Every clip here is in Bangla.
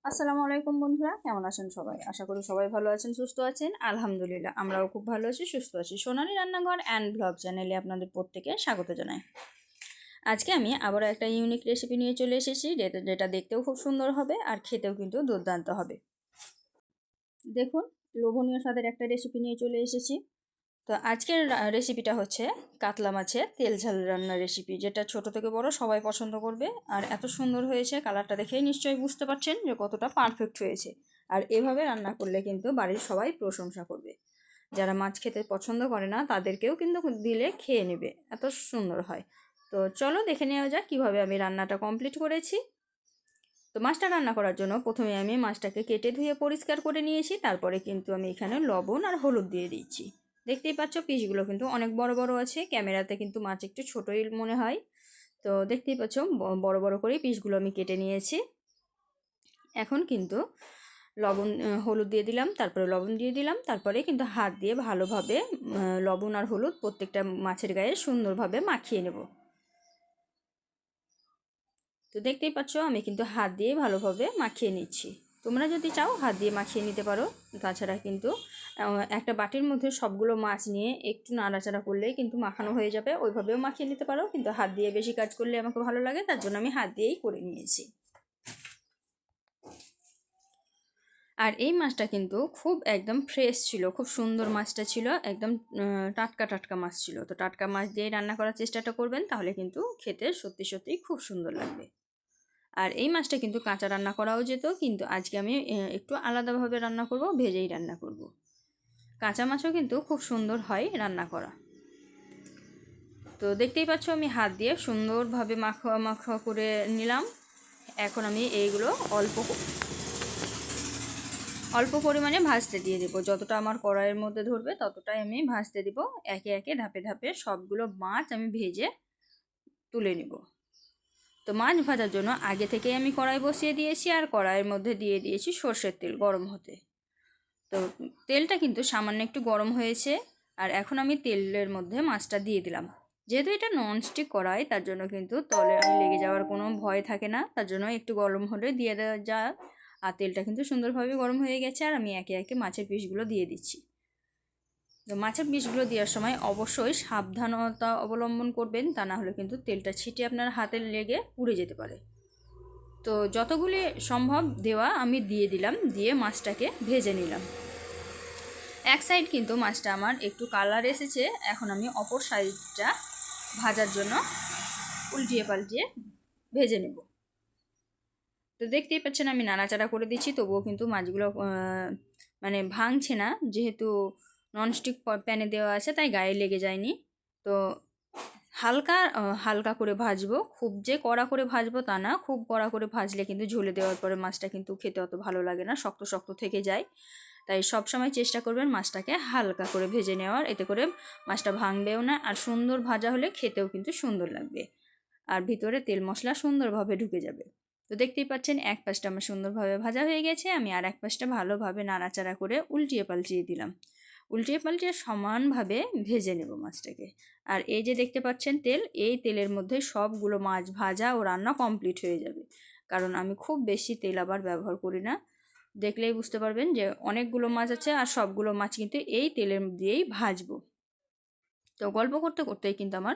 আসসালামু আলাইকুম বন্ধুরা, কেমন আছেন সবাই? আশা করি সবাই ভালো আছেন, সুস্থ আছেন। আলহামদুলিল্লাহ আমরাও খুব ভালো আছি, সুস্থ আছি। সোনালী রান্নাঘর অ্যান্ড ব্লগ চ্যানেলে আপনাদের প্রত্যেকে স্বাগত জানাই। আজকে আমি আবারও একটা ইউনিক রেসিপি নিয়ে চলে এসেছি, যেটা দেখতেও খুব সুন্দর হবে আর খেতেও কিন্তু দুর্দান্ত হবে। দেখুন, লোভনীয় স্বাদের একটা রেসিপি নিয়ে চলে এসেছি। তো আজকের রেসিপিটা হচ্ছে কাতলা মাছের তেল ঝাল রান্নার রেসিপি, যেটা ছোট থেকে বড় সবাই পছন্দ করবে। আর এত সুন্দর হয়েছে, কালারটা দেখেই নিশ্চয়ই বুঝতে পারছেন যে কতটা পারফেক্ট হয়েছে। আর এভাবে রান্না করলে কিন্তু বাড়ির সবাই প্রশংসা করবে। যারা মাছ খেতে পছন্দ করে না তাদেরকেও কিন্তু দিলে খেয়ে নেবে, এত সুন্দর হয়। তো চলো দেখে নেওয়া যাক কীভাবে আমি রান্নাটা কমপ্লিট করেছি। তো মাছটা রান্না করার জন্য প্রথমে আমি মাছটাকে কেটে ধুয়ে পরিষ্কার করে নিয়েছি। তারপরে কিন্তু আমি এখানে লবণ আর হলুদ দিয়ে দিচ্ছি। দেখতেই পাচ্ছ পিসগুলো কিন্তু অনেক বড় বড় আছে, ক্যামেরাতে কিন্তু মাছ একটু ছোটোই মনে হয়। তো দেখতেই পাচ্ছ বড় বড় করে পিসগুলো আমি কেটে নিয়েছি। এখন কিন্তু লবণ হলুদ দিয়ে দিলাম, তারপরে লবণ দিয়ে দিলাম, তারপরে কিন্তু হাত দিয়ে ভালোভাবে লবণ আর হলুদ প্রত্যেকটা মাছের গায়ে সুন্দরভাবে মাখিয়ে নেব। তো দেখতেই পাচ্ছ আমি কিন্তু হাত দিয়ে ভালোভাবে মাখিয়ে নিচ্ছি। তোমরা যদি চাও হাত দিয়ে মাখিয়ে নিতে পারো। তাছাড়া কিন্তু একটা বাটির মধ্যে সবগুলো মাছ নিয়ে একটু নাড়াচাড়া করলেই কিন্তু মাখানো হয়ে যাবে, ওইভাবেও মাখিয়ে নিতে পারো। কিন্তু হাত দিয়ে বেশি কাজ করলে আমাকে ভালো লাগে, তার জন্য আমি হাত দিয়েই করে নিয়েছি। আর এই মাছটা কিন্তু খুব একদম ফ্রেশ ছিল, খুব সুন্দর মাছটা ছিল, একদম টাটকা টাটকা মাছ ছিল। তো টাটকা মাছ দিয়ে রান্না করার চেষ্টাটা করবেন, তাহলে কিন্তু খেতে সত্যি সত্যিই খুব সুন্দর লাগবে। আর এই মাছটা কিন্তু কাঁচা রান্না করাও যেত, কিন্তু আজকে আমি একটু আলাদাভাবে রান্না করব, ভেজেই রান্না করব। কাঁচা মাছও কিন্তু খুব সুন্দর হয় রান্না করা। তো দেখতেই পাচ্ছ আমি হাত দিয়ে সুন্দরভাবে মাখা মাখা করে নিলাম। এখন আমি এইগুলো অল্প পরিমাণে ভাজতে দিয়ে দেবো। যতটা আমার কড়াইয়ের মধ্যে ধরবে ততটাই আমি ভাজতে দিব। একে একে ধাপে ধাপে সবগুলো মাছ আমি ভেজে তুলে নিব। তো মাছ ভাজার জন্য আগে থেকেই আমি কড়াই বসিয়ে দিয়েছি, আর কড়াইয়ের মধ্যে দিয়ে দিয়েছি সর্ষের তেল গরম হতে। তো তেলটা কিন্তু সামান্য একটু গরম হয়েছে, আর এখন আমি তেলের মধ্যে মাছটা দিয়ে দিলাম। যেহেতু এটা ননস্টিক কড়াই, তার জন্য কিন্তু তলে লেগে যাওয়ার কোনো ভয় থাকে না, তার জন্য একটু গরম হলে দিয়ে দেওয়া যায়। আর তেলটা কিন্তু সুন্দরভাবে গরম হয়ে গেছে, আর আমি একে একে মাছের পিসগুলো দিয়ে দিচ্ছি। তো মাছের পিসগুলো দেওয়ার সময় অবশ্যই সাবধানতা অবলম্বন করবেন, তা না হলে কিন্তু তেলটা ছিটে আপনার হাতে লেগে পুড়ে যেতে পারে। তো যতগুলি সম্ভব দেওয়া আমি দিয়ে দিলাম, দিয়ে মাছটাকে ভেজে নিলাম। এক সাইড কিন্তু মাছটা আমার একটু কালার এসেছে, এখন আমি অপর সাইডটা ভাজার জন্য উল্টিয়ে পাল্টিয়ে ভেজে নেব। তো দেখতেই পাচ্ছেন আমি নাড়াচাড়া করে দিচ্ছি, তবুও কিন্তু মাছগুলো মানে ভাঙছে না, যেহেতু ননস্টিক প্যানে দেওয়া আছে তাই গায়ে লেগে যায়নি। তো হালকা হালকা করে ভাজবো, খুব যে কড়া করে ভাজবো তা না। খুব কড়া করে ভাজলে কিন্তু ঝোলে দেওয়ার পরে মাছটা কিন্তু খেতে অত ভালো লাগে না, শক্ত শক্ত থেকে যায়। তাই সবসময় চেষ্টা করবেন মাছটাকে হালকা করে ভেজে নেওয়ার, এতে করে মাছটা ভাঙবেও না, আর সুন্দর ভাজা হলে খেতেও কিন্তু সুন্দর লাগবে, আর ভিতরে তেল মশলা সুন্দরভাবে ঢুকে যাবে। তো দেখতেই পাচ্ছেন এক পাশটা আমার সুন্দরভাবে ভাজা হয়ে গেছে, আমি আর এক পাশটা ভালোভাবে নাড়াচাড়া করে উল্টিয়ে পাল্টিয়ে দিলাম। উল্টিয়ে পাল্টিয়ে সমানভাবে ভেজে নেব মাছটাকে। আর এই যে দেখতে পাচ্ছেন তেল, এই তেলের মধ্যে সবগুলো মাছ ভাজা ও রান্না কমপ্লিট হয়ে যাবে, কারণ আমি খুব বেশি তেল আবার ব্যবহার করি না। দেখলেই বুঝতে পারবেন যে অনেকগুলো মাছ আছে, আর সবগুলো মাছ কিন্তু এই তেলের দিয়েই ভাজবো। তো গল্প করতে করতেই কিন্তু আমার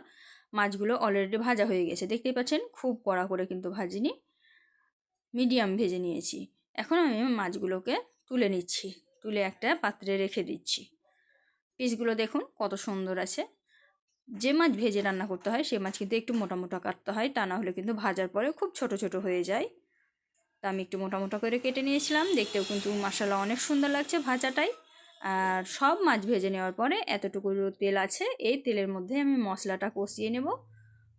মাছগুলো অলরেডি ভাজা হয়ে গেছে। দেখতেই পাচ্ছেন খুব কড়া করে কিন্তু ভাজিনি, মিডিয়াম ভেজে নিয়েছি। এখন আমি মাছগুলোকে তুলে নিচ্ছি, তুলে একটা পাত্রে রেখে দিচ্ছি। পিসগুলো দেখুন কত সুন্দর আছে। যে মাছ ভেজে রান্না করতে হয় সে মাছ কিন্তু একটু মোটা মোটা কাটতে হয়, তা না হলে কিন্তু ভাজার পরে খুব ছোট ছোট হয়ে যায়। তা আমি একটু মোটা মোটা করে কেটে নিয়েছিলাম, দেখতেও কিন্তু মাশাআল্লাহ অনেক সুন্দর লাগছে ভাজাটাই। আর সব মাছ ভেজে নেওয়ার পরে এতটুকু তেল আছে, এই তেলের মধ্যে আমি মশলাটা কষিয়ে নেব।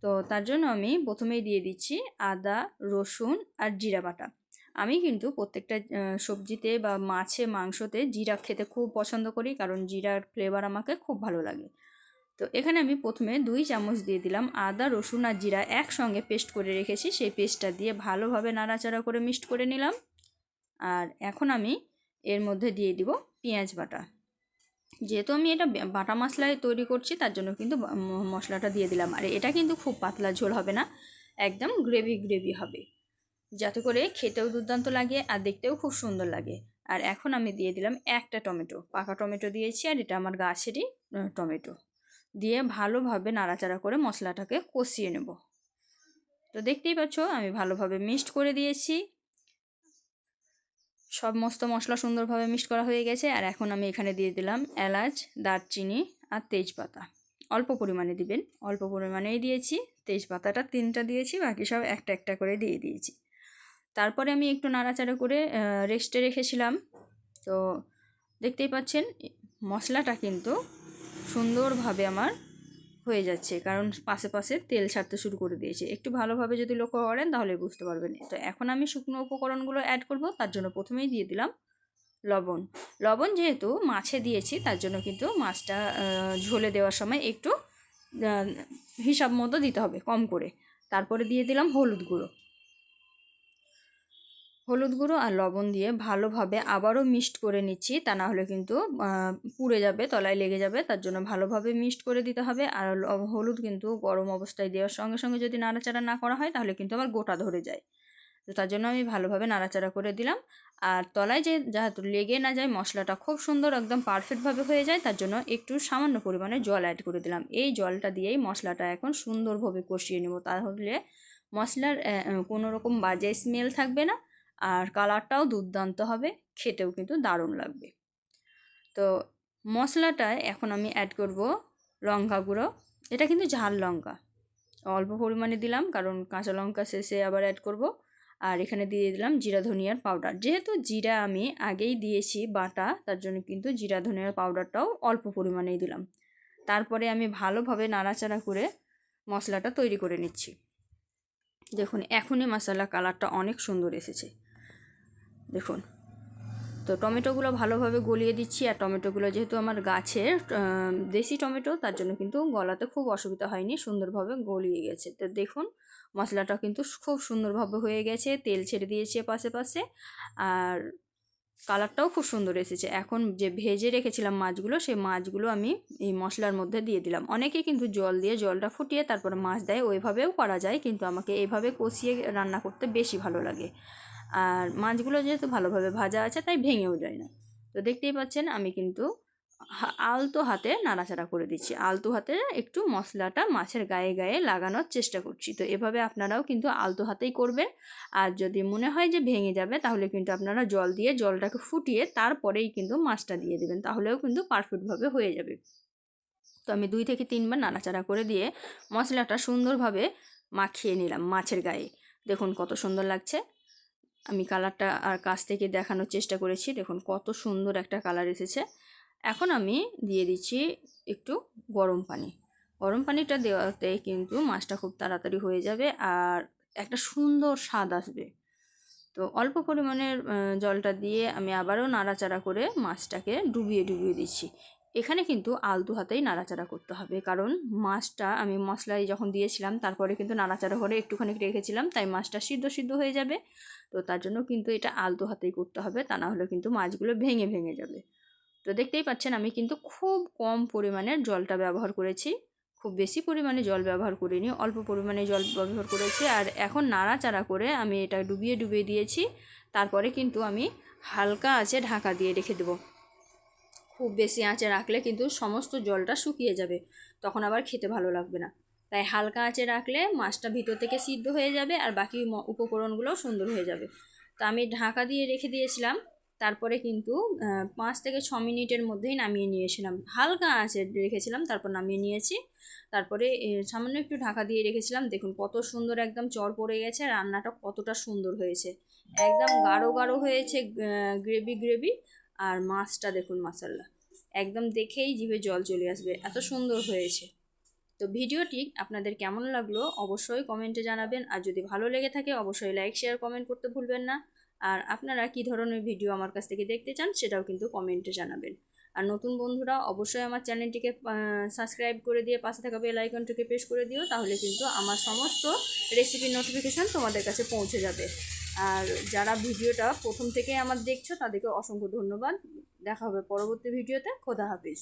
তো তার জন্য আমি প্রথমেই দিয়ে দিচ্ছি আদা, রসুন আর জিরা বাটা। আমি কিন্তু প্রত্যেকটা সবজিতে বা মাছে মাংসতে জিরা খেতে খুব পছন্দ করি, কারণ জিরার ফ্লেভার আমাকে খুব ভালো লাগে। তো এখানে আমি প্রথমে 2 চামচ দিয়ে দিলাম আদা, রসুন আর জিরা একসঙ্গে পেস্ট করে রেখেছি, সেই পেস্টটা দিয়ে ভালোভাবে নাড়াচাড়া করে মিক্সড করে নিলাম। আর এখন আমি এর মধ্যে দিয়ে দিব পেঁয়াজ বাটা। যেহেতু আমি এটা বাটা মশলায় তৈরি করছি, তার জন্য কিন্তু মশলাটা দিয়ে দিলাম। আর এটা কিন্তু খুব পাতলা ঝোল হবে না, একদম গ্রেভি গ্রেভি হবে। যাতে করে খেতেও দুর্দান্ত লাগে আর দেখতেও খুব সুন্দর লাগে। আর এখন আমি দিয়ে দিলাম একটা টমেটো, পাকা টমেটো দিয়েছি, আর এটা আমার গাছেরই টমেটো। দিয়ে ভালোভাবে নাড়াচাড়া করে মশলাটাকে কষিয়ে নেব। তো দেখতেই পাচ্ছ আমি ভালোভাবে মিক্সড করে দিয়েছি। সমস্ত মশলা সুন্দরভাবে মিক্সড করা হয়ে গেছে। আর এখন আমি এখানে দিয়ে দিলাম এলাচ, দারচিনি আর তেজপাতা। অল্প পরিমাণে দিবেন, অল্প পরিমাণেই দিয়েছি। তেজপাতাটা 3টা দিয়েছি, বাকি সব একটা একটা করে দিয়ে দিয়েছি। তারপরে আমি একটু নাড়াচাড়া করে রেস্টে রেখেছিলাম। তো দেখতেই পাচ্ছেন মশলাটা কিন্তু সুন্দরভাবে আমার হয়ে যাচ্ছে, কারণ পাশে পাশে তেল ছাড়তে শুরু করে দিয়েছে। একটু ভালোভাবে যদি লক্ষ্য করেন তাহলে বুঝতে পারবেন। তো এখন আমি শুকনো উপকরণগুলো অ্যাড করব। তার জন্য প্রথমেই দিয়ে দিলাম লবণ। লবণ যেহেতু মাছে দিয়েছি তার জন্য কিন্তু মাছটা ঝোলে দেওয়ার সময় একটু হিসাব মতো দিতে হবে, কম করে। তারপরে দিয়ে দিলাম হলুদ গুঁড়ো। হলুদ গুঁড়ো আর লবণ দিয়ে ভালোভাবে আবারও মিক্সড করে নিচ্ছি, তা না হলে কিন্তু পুড়ে যাবে, তলায় লেগে যাবে। তার জন্য ভালোভাবে মিক্সড করে দিতে হবে। আর হলুদ কিন্তু গরম অবস্থায় দেওয়ার সঙ্গে সঙ্গে যদি নাড়াচাড়া না করা হয় তাহলে কিন্তু আবার গোটা ধরে যায়। তো তার জন্য আমি ভালোভাবে নাড়াচাড়া করে দিলাম। আর তলায় যাতে লেগে না যায়, মশলাটা খুব সুন্দর একদম পারফেক্টভাবে হয়ে যায়, তার জন্য একটু সামান্য পরিমাণে জল অ্যাড করে দিলাম। এই জলটা দিয়েই মশলাটা এখন সুন্দরভাবে কষিয়ে নেব। তাহলে মশলার কোনো রকম বাজে স্মেল থাকবে না, আর কালারটাও দুর্দান্ত হবে, খেতেও কিন্তু দারুণ লাগবে। তো মশলাটায় এখন আমি অ্যাড করব লঙ্কা গুঁড়ো। এটা কিন্তু ঝাল লঙ্কা, অল্প পরিমাণে দিলাম কারণ কাঁচা লঙ্কা শেষে আবার অ্যাড করব। আর এখানে দিয়ে দিলাম জিরা ধনিয়ার পাউডার। যেহেতু জিরা আমি আগেই দিয়েছি বাটা, তার জন্য কিন্তু জিরা ধনিয়ার পাউডারটাও অল্প পরিমাণেই দিলাম। তারপরে আমি ভালোভাবে নাড়াচাড়া করে মশলাটা তৈরি করে নিচ্ছি। দেখুন এখনই মশলা কালারটা অনেক সুন্দর এসেছে, দেখুন। তো টমেটোগুলো ভালোভাবে গলিয়ে দিচ্ছি। আর টমেটোগুলো যেহেতু আমার গাছের দেশি টমেটো, তার জন্য কিন্তু গলাতে খুব অসুবিধা হয়নি, সুন্দরভাবে গলিয়ে গেছে। তো দেখুন মশলাটা কিন্তু খুব সুন্দরভাবে হয়ে গেছে, তেল ছেড়ে দিয়েছে পাশে পাশে, আর কালারটাও খুব সুন্দর এসেছে। এখন যে ভেজে রেখেছিলাম মাছগুলো, সেই মাছগুলো আমি এই মশলার মধ্যে দিয়ে দিলাম। অনেকে কিন্তু জল দিয়ে জলটা ফুটিয়ে তারপরে মাছ দেয়, ওইভাবেও করা যায়, কিন্তু আমাকে এইভাবে কষিয়ে রান্না করতে বেশি ভালো লাগে। আর মাছগুলো যেহেতু ভালোভাবে ভাজা আছে তাই ভেঙেও যায় না। তো দেখতেই পাচ্ছেন আমি কিন্তু আলতো হাতে নাড়াচাড়া করে দিচ্ছি, আলতো হাতে একটু মশলাটা মাছের গায়ে গায়ে লাগানোর চেষ্টা করছি। তো এভাবে আপনারাও কিন্তু আলতো হাতেই করবেন। আর যদি মনে হয় যে ভেঙে যাবে তাহলে কিন্তু আপনারা জল দিয়ে জলটাকে ফুটিয়ে তারপরেই কিন্তু মাছটা দিয়ে দেবেন, তাহলেও কিন্তু পারফেক্টভাবে হয়ে যাবে। তো আমি 2 থেকে 3 বার নাড়াচাড়া করে দিয়ে মশলাটা সুন্দরভাবে মাখিয়ে নিলাম মাছের গায়ে। দেখুন কত সুন্দর লাগছে। আমি কালারটা আর কাছ থেকে দেখানোর চেষ্টা করেছি, দেখুন কত সুন্দর একটা কালার এসেছে। এখন আমি দিয়ে দিচ্ছি একটু গরম পানি। গরম পানিটা দেওয়াতে কিন্তু মাছটা খুব তাড়াতাড়ি হয়ে যাবে আর একটা সুন্দর স্বাদ আসবে। তো অল্প পরিমাণের জলটা দিয়ে আমি আবারও নাড়াচাড়া করে মাছটাকে ডুবিয়ে ডুবিয়ে দিচ্ছি। এখানে কিন্তু আলতো হাতেই নাড়াচাড়া করতে হবে, কারণ মাছটা আমি মশলায় যখন দিয়েছিলাম তারপরে কিন্তু নাড়াচাড়া করে একটুখানি রেখেছিলাম, তাই মাছটা সিদ্ধ সিদ্ধ হয়ে যাবে। তো তার জন্য কিন্তু এটা আলতো হাতেই করতে হবে, তা না হলে কিন্তু মাছগুলো ভেঙে ভেঙে যাবে। তো দেখতেই পাচ্ছেন আমি কিন্তু খুব কম পরিমাণের জলটা ব্যবহার করেছি, খুব বেশি পরিমাণে জল ব্যবহার করিনি, অল্প পরিমাণে জল ব্যবহার করেছি। আর এখন নাড়াচাড়া করে আমি এটা ডুবিয়ে ডুবিয়ে দিয়েছি। তারপরে কিন্তু আমি হালকা আঁচে ঢাকা দিয়ে রেখে দেবো। খুব বেশি আঁচে রাখলে কিন্তু সমস্ত জলটা শুকিয়ে যাবে, তখন আবার খেতে ভালো লাগবে না। তাই হালকা আঁচে রাখলে মাছটা ভিতর থেকে সিদ্ধ হয়ে যাবে আর বাকি উপকরণগুলোও সুন্দর হয়ে যাবে। তো আমি ঢাকা দিয়ে রেখে দিয়েছিলাম। তারপরে কিন্তু 5 থেকে 6 মিনিটের মধ্যেই নামিয়ে নিয়েছিলাম, হালকা আঁচে রেখেছিলাম, তারপর নামিয়ে নিয়েছি। তারপরে সামান্য একটু ঢাকা দিয়ে রেখেছিলাম। দেখুন কত সুন্দর একদম চড় পড়ে গেছে, রান্নাটা কতটা সুন্দর হয়েছে, একদম গাঢ় গাঢ় হয়েছে, গ্রেভি গ্রেভি। আর মাছটা দেখুন মাশাআল্লাহ, একদম দেখেই জিভে জল চলে আসবে, এত সুন্দর হয়েছে। তো ভিডিওটি আপনাদের কেমন লাগলো অবশ্যই কমেন্টে জানাবেন। আর যদি ভালো লেগে থাকে অবশ্যই লাইক শেয়ার কমেন্ট করতে ভুলবেন না। আর আপনারা কী ধরনের ভিডিও আমার কাছ থেকে দেখতে চান সেটাও কিন্তু কমেন্টে জানাবেন। আর নতুন বন্ধুরা অবশ্যই আমার চ্যানেলটিকে সাবস্ক্রাইব করে দিয়ে পাশে থাকা বেল আইকনটিকে প্রেস করে দিও, তাহলে কিন্তু আমার সমস্ত রেসিপির নোটিফিকেশান তোমাদের কাছে পৌঁছে যাবে। আর যারা ভিডিওটা প্রথম থেকে আমার দেখছো তাদেরকে অসংখ্য ধন্যবাদ। দেখা হবে পরবর্তী ভিডিওতে। খোদা হাফিজ।